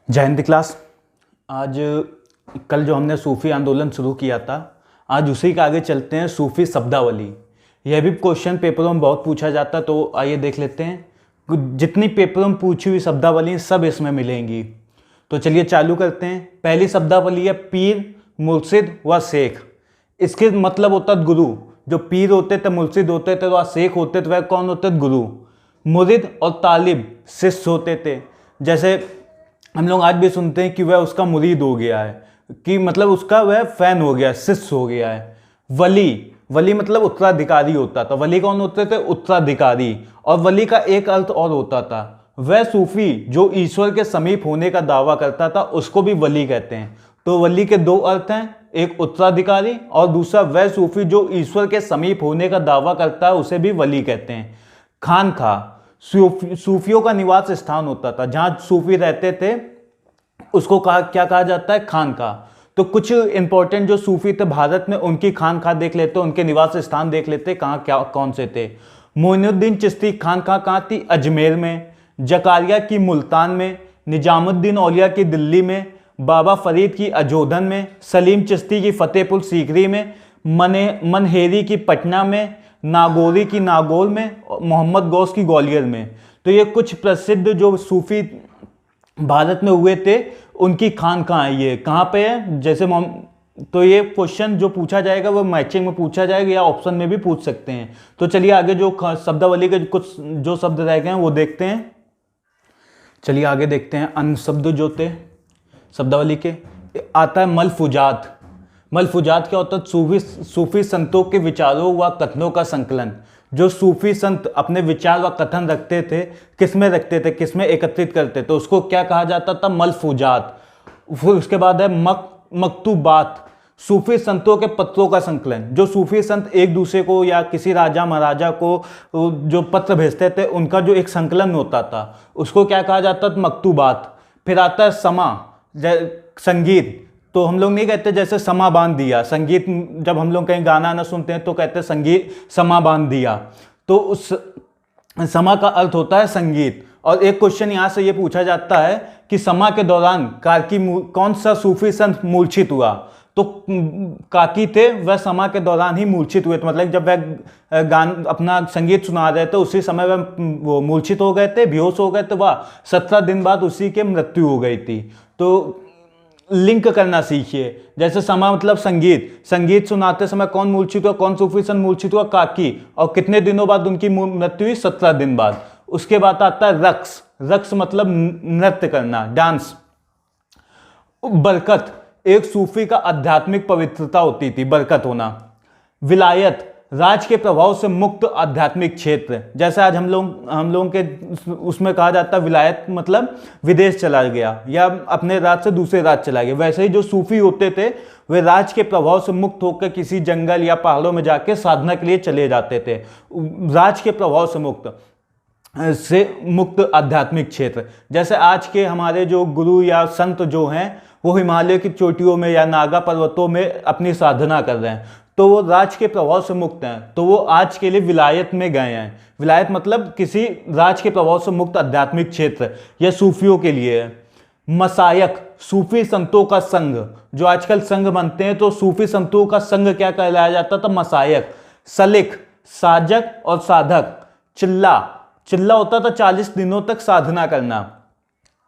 जय हिंद क्लास। आज कल जो हमने सूफ़ी आंदोलन शुरू किया था, आज उसी के आगे चलते हैं। सूफ़ी शब्दावली, यह भी क्वेश्चन पेपरों में बहुत पूछा जाता है, तो आइए देख लेते हैं। जितनी पेपरों में पूछी हुई शब्दावली सब इसमें मिलेंगी। तो चलिए चालू करते हैं। पहली शब्दावली है पीर, मुर्शिद व शेख। इसके मतलब होता है गुरु। जो पीर होते थे, मुर्शिद होते थे, व शेख होते थे, वह कौन होते थे? गुरु। मुरिद और तालिब शिष्य होते थे। जैसे हम लोग आज भी सुनते हैं कि वह उसका मुरीद हो गया है, कि मतलब उसका वह फैन हो गया, शिष्य हो गया है। वली मतलब उत्तराधिकारी होता था। वली कौन होते थे? उत्तराधिकारी। और वली का एक अर्थ और होता था, वह सूफी जो ईश्वर के समीप होने का दावा करता था, उसको भी वली कहते हैं। तो वली के दो अर्थ हैं, एक उत्तराधिकारी और दूसरा वह सूफी जो ईश्वर के समीप होने का दावा करता है, उसे भी वली कहते हैं। खानका सूफियों का निवास स्थान होता था, जहां सूफी रहते थे, उसको क्या कहा जाता है? खानका। तो कुछ इंपॉर्टेंट जो सूफी थे भारत में, उनकी खानका देख लेते, उनके निवास स्थान देख लेते, कहाँ क्या कौन से थे। मोइनुद्दीन चिश्ती खानका कहाँ थी? अजमेर में। जकारिया की मुल्तान में। निजामुद्दीन औलिया की दिल्ली में। बाबा फरीद की अजोधन में। सलीम चिश्ती की फतेहपुर सीकरी में। मनहेरी की पटना में। नागौरी की नागौर में। मोहम्मद गौस की ग्वालियर में। तो ये कुछ प्रसिद्ध जो सूफी भारत में हुए थे, उनकी खानका है। ये कहाँ पे है? जैसे तो ये क्वेश्चन जो पूछा जाएगा वो मैचिंग में पूछा जाएगा या ऑप्शन में भी पूछ सकते हैं। तो चलिए आगे जो शब्दावली के कुछ जो शब्द रह गए हैं वो देखते हैं। चलिए आगे देखते हैं। अन्य शब्द जो थे शब्दावली के, आता है मलफूजात। मलफूजात क्या होता है? सूफी संतों के विचारों व कथनों का संकलन। जो सूफी संत अपने विचार व कथन रखते थे, किसमें एकत्रित करते, तो उसको क्या कहा जाता था? मलफूजात। फिर उसके बाद है मकतूबात। सूफी संतों के पत्रों का संकलन। जो सूफी संत एक दूसरे को या किसी राजा महाराजा को जो पत्र भेजते थे, उनका जो एक संकलन होता था, उसको क्या कहा जाता था? मकतूबात। फिर आता है समा, संगीत। तो हम लोग नहीं कहते जैसे समा बांध दिया, संगीत जब हम लोग कहीं गाना ना सुनते हैं तो कहते संगीत समा बांध दिया। तो उस समा का अर्थ होता है संगीत। और एक क्वेश्चन यहाँ से ये पूछा जाता है कि समा के दौरान कौन सा सूफी संत मूर्छित हुआ? तो काकी थे, वह समा के दौरान ही मूर्छित हुए थे। मतलब जब वह अपना संगीत सुना रहे थे, उसी समय वह वो मूर्छित हो गए थे, बेहोश हो गए थे। वह 17 दिन बाद उसी के मृत्यु हो गई थी। तो लिंक करना सीखिए। जैसे समा मतलब संगीत सुनाते समय कौन मूर्छित हुआ? कौन सूफी संत मूर्छित हुआ? काकी। और कितने दिनों बाद उनकी मृत्यु हुई? 17 दिन बाद। उसके बाद आता है रक्स। रक्स मतलब नृत्य करना, डांस। बरकत, एक सूफी का आध्यात्मिक पवित्रता होती थी, बरकत होना। विलायत, राज के प्रभाव से मुक्त आध्यात्मिक क्षेत्र। जैसे आज हम लोग के उसमें कहा जाता है विलायत मतलब विदेश चला गया या अपने राज से दूसरे राज चला गया। वैसे ही जो सूफी होते थे, वे राज के प्रभाव से मुक्त होकर किसी जंगल या पहाड़ों में जाके साधना के लिए चले जाते थे। राज के प्रभाव से मुक्त आध्यात्मिक क्षेत्र। जैसे आज के हमारे जो गुरु या संत जो हैं, वो हिमालय की चोटियों में या नागा पर्वतों में अपनी साधना कर रहे हैं, तो वो राज के प्रभाव से मुक्त हैं, तो वो आज के लिए विलायत में गए हैं। विलायत मतलब किसी राज के प्रभाव से मुक्त आध्यात्मिक क्षेत्र, यह सूफियों के लिए है। मसायक, सूफी संतों का संघ। जो आजकल संघ बनते हैं, तो सूफी संतों का संघ क्या कहलाया जाता था? मसायक। सलिक, साजक और साधक। चिल्ला होता था 40 दिनों तक साधना करना।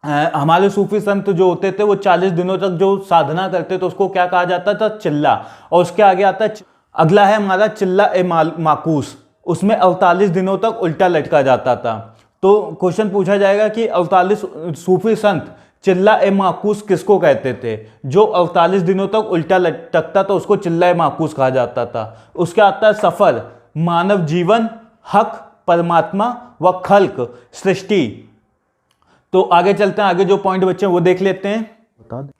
हमारे सूफी संत जो होते थे, वो 40 दिनों तक जो साधना करते थे, उसको क्या कहा जाता था? चिल्ला। और उसके आगे आता है, अगला है हमारा चिल्ला ए माकूस। उसमें 48 दिनों तक उल्टा लटका जाता था। तो क्वेश्चन पूछा जाएगा कि 48 सूफी संत चिल्ला ए माकूस किसको कहते थे? जो 48 दिनों तक उल्टा लटकता था, उसको चिल्ला ए माकूस कहा जाता था। उसके आता है सफर, मानव जीवन, हक, परमात्मा व खल्क, सृष्टि। तो आगे चलते हैं, आगे जो पॉइंट बच्चे वो देख लेते हैं। बता दे।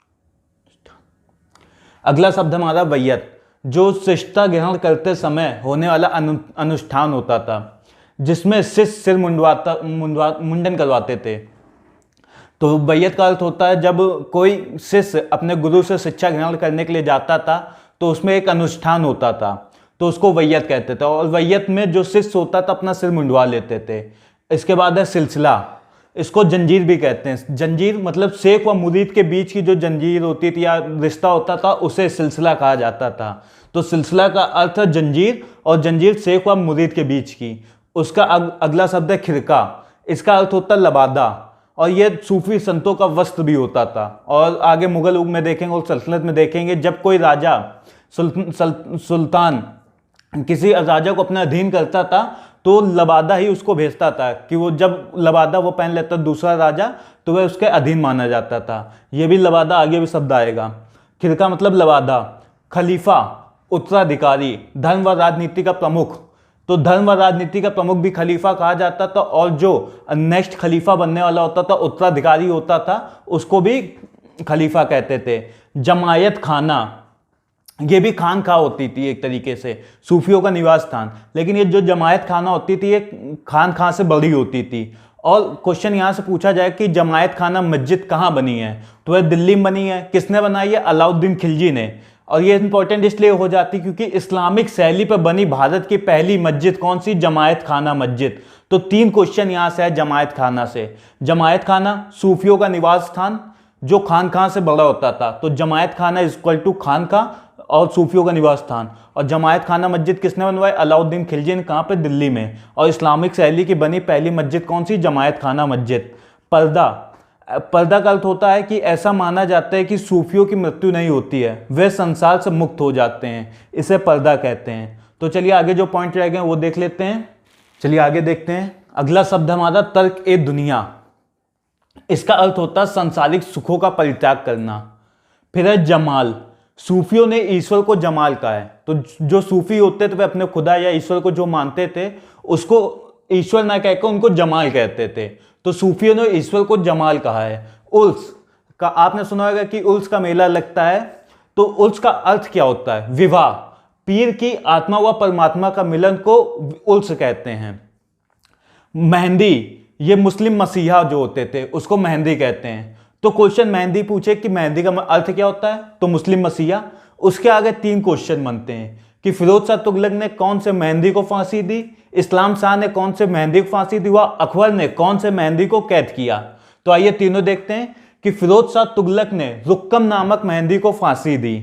अगला शब्द हमारा वैयत, जो शिष्टता ग्रहण करते समय होने वाला अनुष्ठान होता था, जिसमें शिष्य सिर मुंडन करवाते थे। तो वैयत का अर्थ होता है जब कोई शिष्य अपने गुरु से शिक्षा ग्रहण करने के लिए जाता था, तो उसमें एक अनुष्ठान होता था, तो उसको वैयत कहते थे। और वैयत में जो शिष्य होता था अपना सिर मुंडवा लेते थे। इसके बाद है सिलसिला। इसको जंजीर भी कहते हैं। जंजीर मतलब शेख व मुरीद के बीच की जो जंजीर होती थी या रिश्ता होता था उसे सिलसिला कहा जाता था। तो सिलसिला का अर्थ है जंजीर, और जंजीर शेख व मुरीद के बीच की। उसका अगला शब्द है खिरका, इसका अर्थ होता है लबादा, और ये सूफी संतों का वस्त्र भी होता था। और आगे मुगल युग में देखेंगे और सल्तनत में देखेंगे, जब कोई राजा सुल्तान किसी राजा को अपना अधीन करता था तो लबादा ही उसको भेजता था, कि वो जब लबादा वो पहन लेता दूसरा राजा तो वह उसके अधीन माना जाता था। ये भी लबादा आगे भी शब्द आएगा। खिरका मतलब लबादा। खलीफा उत्तराधिकारी, धर्म व राजनीति का प्रमुख, तो धर्म व राजनीति का प्रमुख भी खलीफा कहा जाता था, और जो नेक्स्ट खलीफा बनने वाला होता था, उत्तराधिकारी होता था, उसको भी खलीफा कहते थे। जमायत खाना, ये भी खानका होती थी एक तरीके से, सूफियों का निवास स्थान। लेकिन ये जो जमायत खाना होती थी ये खान से बड़ी होती थी। और क्वेश्चन यहाँ से पूछा जाए कि जमायत खाना मस्जिद कहाँ बनी है, तो वह दिल्ली में बनी है। किसने बनाई है? अलाउद्दीन खिलजी ने। और ये इंपॉर्टेंट इसलिए हो जाती क्योंकि इस्लामिक शैली पर बनी भारत की पहली मस्जिद कौन सी? जमायत खाना मस्जिद। तो 3 क्वेश्चन यहाँ से है जमायत खाना से। जमायत खाना सूफियों का निवास स्थान जो खानका से बड़ा होता था, तो जमायत खाना इज इक्वल टू खानका और सूफियों का निवास स्थान। और जमायत खाना मस्जिद किसने बनवाई? अलाउद्दीन खिलजी ने। कहाँ पे? दिल्ली में। और इस्लामिक शैली की बनी पहली मस्जिद कौन सी? जमायत खाना मस्जिद। पर्दा, पर्दा का अर्थ होता है कि ऐसा माना जाता है कि सूफियों की मृत्यु नहीं होती है, वे संसार से मुक्त हो जाते हैं, इसे पर्दा कहते हैं। तो चलिए आगे जो पॉइंट रह गए वो देख लेते हैं। चलिए आगे देखते हैं। अगला शब्द हमारा तर्क ए दुनिया, इसका अर्थ होता है सांसारिक सुखों का परित्याग करना। फिर है जमाल, सूफियों ने ईश्वर को जमाल कहा है। तो जो सूफी होते थे वे अपने खुदा या ईश्वर को जो मानते थे उसको ईश्वर ना कहकर उनको जमाल कहते थे। तो सूफियों ने ईश्वर को जमाल कहा है। उर्स का आपने सुना होगा कि उर्स का मेला लगता है, तो उर्स का अर्थ क्या होता है? विवाह, पीर की आत्मा व परमात्मा का मिलन को उर्स कहते हैं। मेहंदी, ये मुस्लिम मसीहा जो होते थे उसको मेहंदी कहते हैं। तो क्वेश्चन मेहंदी पूछे कि मेहंदी का अर्थ क्या होता है, तो मुस्लिम मसीहा। उसके आगे 3 क्वेश्चन बनते हैं कि फिरोज शाह तुगलक ने कौन से मेहंदी को फांसी दी, इस्लाम शाह ने कौन से मेहंदी को फांसी दी, व अकबर ने कौन से मेहंदी को कैद किया। तो आइए तीनों देखते हैं कि फिरोज शाह तुगलक ने रुक्कम नामक मेहंदी को फांसी दी,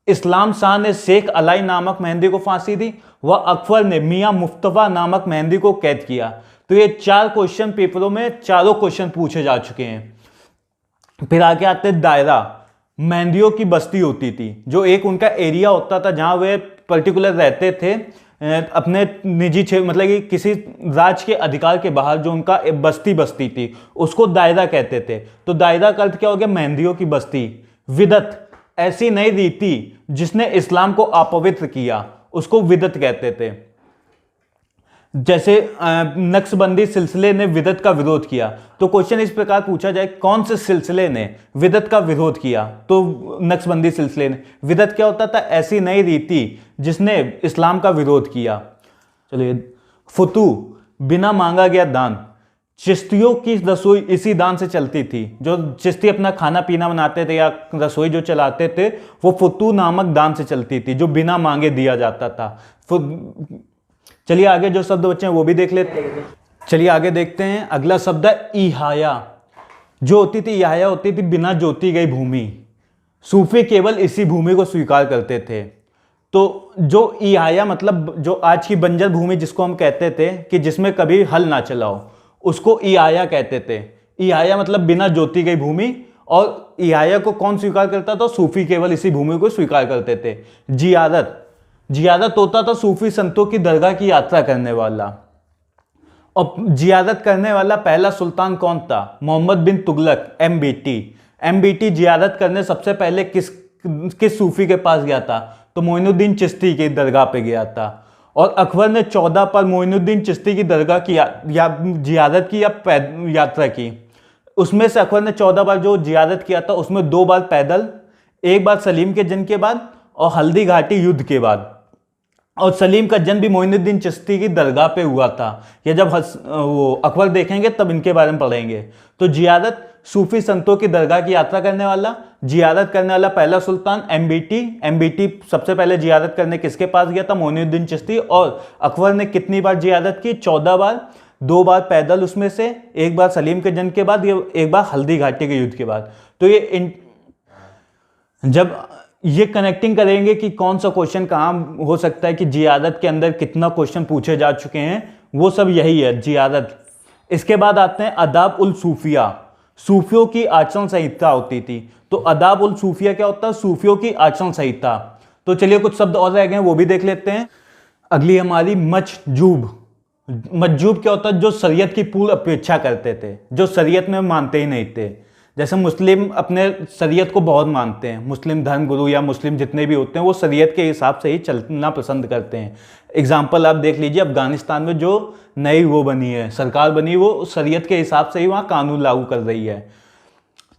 इस्लाम शाह ने शेख अलाई नामक मेहंदी को फांसी दी, व अकबर ने मियां मुफ्तवा नामक मेहंदी को कैद किया। तो ये 4 क्वेश्चन पेपरों में चारों क्वेश्चन पूछे जा चुके हैं। फिर आगे आते हैं दायरा, मेहंदियों की बस्ती होती थी, जो एक उनका एरिया होता था जहां वे पर्टिकुलर रहते थे अपने निजी क्षेत्र, मतलब कि किसी राज्य के अधिकार के बाहर जो उनका बस्ती थी उसको दायरा कहते थे। तो दायरा का अर्थ क्या हो गया? मेहंदियों की बस्ती। विदत, ऐसी नई रीति जिसने इस्लाम को अपवित्र किया उसको विदत कहते थे। जैसे नक्शबंदी सिलसिले ने विदत का विरोध किया। तो क्वेश्चन इस प्रकार पूछा जाए कौन से सिलसिले ने विदत का विरोध किया, तो नक्शबंदी सिलसिले ने। विदत क्या होता था? ऐसी नई रीति जिसने इस्लाम का विरोध किया। चलिए फुतू, बिना मांगा गया दान, चिश्तियों की रसोई इसी दान से चलती थी। जो चिश्ती अपना खाना पीना बनाते थे या रसोई जो चलाते थे वो फुतू नामक दान से चलती थी, जो बिना मांगे दिया जाता था। चलिए आगे जो शब्द बच्चे हैं वो भी देख लेते हैं। चलिए आगे देखते हैं। अगला शब्द है इहाया, जो होती थी इहाया होती थी बिना जोती गई भूमि। सूफी केवल इसी भूमि को स्वीकार करते थे। तो जो इहाया मतलब जो आज की बंजर भूमि जिसको हम कहते थे कि जिसमें कभी हल ना चलाओ, उसको इहाया कहते थे। इहाया मतलब बिना जोती गई भूमि, और इहाया को कौन स्वीकार करता था? सूफी केवल इसी भूमि को स्वीकार करते थे। जियारत, जियारत होता था सूफी संतों की दरगाह की यात्रा करने वाला। और जियारत करने वाला पहला सुल्तान कौन था? मोहम्मद बिन तुगलक, MBT। MBT जियारत करने सबसे पहले किस सूफी के पास गया था? तो मोइनुद्दीन चिश्ती की दरगाह पे गया था। और अकबर ने 14 पर मोइनुद्दीन चिश्ती की दरगाह की या जियारत की या यात्रा की। उसमें से अकबर ने 14 बार जो जियारत किया था उसमें 2 बार पैदल, 1 बार सलीम के जन्म के बाद और हल्दी घाटी युद्ध के बाद। और सलीम का जन्म भी मोइनुद्दीन चिश्ती की दरगाह पे हुआ था। ये जब वो अकबर देखेंगे तब इनके बारे में पढ़ेंगे। तो जियारत सूफी संतों की दरगाह की यात्रा करने वाला, जियारत करने वाला पहला सुल्तान MBT सबसे पहले जियारत करने किसके पास गया था? मोइनुद्दीन चिश्ती। और अकबर ने कितनी बार जियारत की? 14 बार। 2 बार पैदल उसमें से, 1 बार सलीम के जंग के बाद, ये 1 बार हल्दी घाटी के युद्ध के बाद। तो जब ये कनेक्टिंग करेंगे कि कौन सा क्वेश्चन कहाँ हो सकता है, कि जियादत के अंदर कितना क्वेश्चन पूछे जा चुके हैं, वो सब यही है जियादत। इसके बाद आते हैं अदाब उल सूफिया। सूफियों की आचरण संहिता होती थी। तो अदाब उल सूफिया क्या होता है? सूफियों की आचरण संहिता। तो चलिए कुछ शब्द और रह गए वो भी देख लेते हैं। अगली हमारी मजजूब। मजजूब क्या होता है? जो शरीयत की पूर्ण अपेक्षा करते थे, जो शरीयत में मानते ही नहीं थे। जैसे मुस्लिम अपने शरीयत को बहुत मानते हैं, मुस्लिम धर्मगुरु या मुस्लिम जितने भी होते हैं वो शरीयत के हिसाब से ही चलना पसंद करते हैं। एग्जाम्पल आप देख लीजिए, अफगानिस्तान में जो नई वो बनी है, सरकार बनी, वो शरीयत के हिसाब से ही वहाँ कानून लागू कर रही है।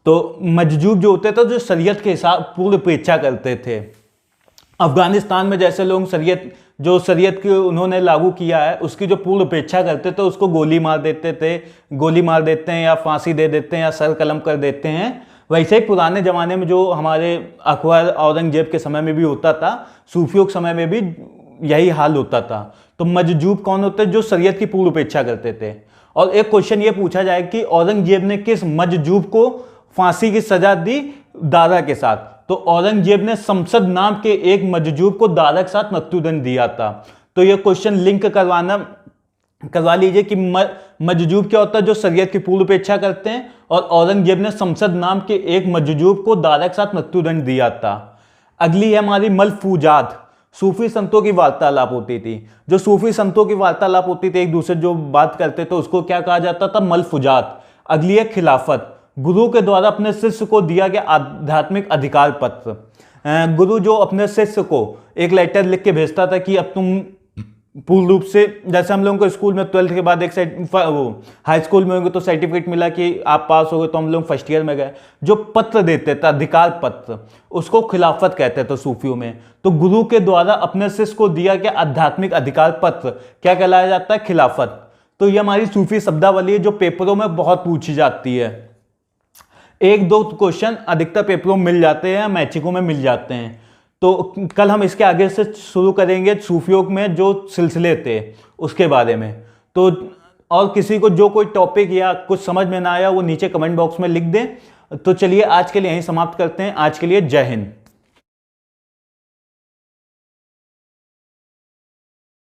तो मजजूब जो होते थे, जो शरीयत के हिसाब पूर्ण अपेक्षा करते थे। अफगानिस्तान में जैसे लोग शरीयत की उन्होंने लागू किया है उसकी जो पूर्ण उपेक्षा करते थे, उसको गोली मार देते हैं या फांसी दे देते हैं या सर कलम कर देते हैं। वैसे ही पुराने ज़माने में जो हमारे अकबर औरंगजेब के समय में भी होता था, सूफियों के समय में भी यही हाल होता था। तो मजजूब कौन होते हैं? जो शरीयत की पूर्ण उपेक्षा करते थे। और एक क्वेश्चन ये पूछा जाए कि औरंगजेब ने किस मजजूब को फांसी की सजा दी? दारा के साथ। तो औरंगजेब ने शमशद नाम के एक मजजूब को दारा के साथ मृत्युदंड दिया था। तो ये क्वेश्चन लिंक करवा लीजिए कि मजजूब क्या होता है? जो शरीयत की पूर्ण उपेक्षा करते हैं। और औरंगजेब ने शमशद नाम के एक मजजूब को दारा के साथ मृत्युदंड दिया था। अगली है हमारी मलफूजात। सूफी संतों की वार्तालाप होती थी। जो सूफी संतों की वार्तालाप होती थी, एक दूसरे जो बात करते थे, उसको क्या कहा जाता था? मलफूजात। अगली है खिलाफत। गुरु के द्वारा अपने शिष्य को दिया गया आध्यात्मिक अधिकार पत्र। गुरु जो अपने शिष्य को एक लेटर लिख के भेजता था कि अब तुम पूर्ण रूप से, जैसे हम लोगों को स्कूल में 12th के बाद हाई स्कूल में होंगे तो सर्टिफिकेट मिला कि आप पास हो गए, तो हम लोग फर्स्ट ईयर में गए। जो पत्र देते थे, अधिकार पत्र, उसको खिलाफत कहते थे सूफियों में। तो गुरु के द्वारा अपने शिष्य को दिया गया आध्यात्मिक अधिकार पत्र क्या कहलाया जाता है? खिलाफत। तो ये हमारी सूफी शब्दावली है जो पेपरों में बहुत पूछी जाती है। 1-2 क्वेश्चन अधिकतर पेपरों में मिल जाते हैं, मैचिकों में मिल जाते हैं। तो कल हम इसके आगे से शुरू करेंगे सूफियों में जो सिलसिले थे उसके बारे में। तो और किसी को जो कोई टॉपिक या कुछ समझ में ना आया वो नीचे कमेंट बॉक्स में लिख दें। तो चलिए आज के लिए यहीं समाप्त करते हैं। आज के लिए जय हिंद।